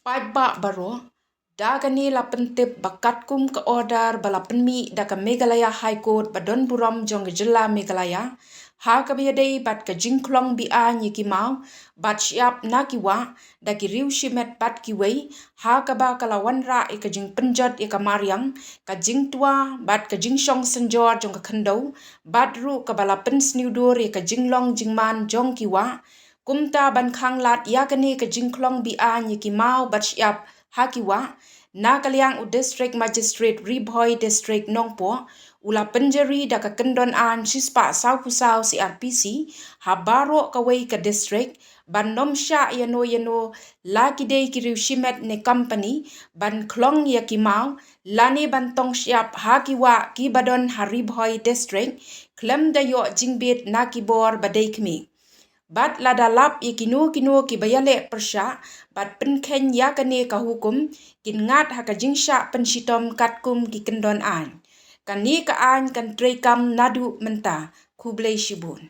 Pajba baro, dagani la pentip bakat kum ke order bala penmi da ke Meghalaya High Court badon buram jong jela Meghalaya, ha ke biadai bat ke jingklong bia nyiki mau, bat siap na kiwa, da ki riu shimet bat kiwei, ha ke ba kalawan ra ke jing penjot ke mariang, ka jing tua bat ke jing shong senjor jong ke kendau, bat ru ke bala pen sniudur ke jinglong jingman jong kiwa, kumta ban khang lat yakani ke jingklong bia nyiki mau bat siap hakiwa na kaliang u district magistrate Ri Bhoi District Nongpo ula PYNJARI da ka kendon an sispa sau pusau Crpc habaro kawai ke district ban nymshah yano laki dei kiriu shimet ne company ban khlong ya kimau lani ban tong siap hakiwa ki badon Ri Bhoi District klem da yo jingbit na kibor badai kmi bat lada lap kinu ki bayale persya bat penkhen yakane ka hukum kin ngat ha ka jingsha penshitom katkum ki kendon an kan ni ka an kan trekam nadu menta kublai shibun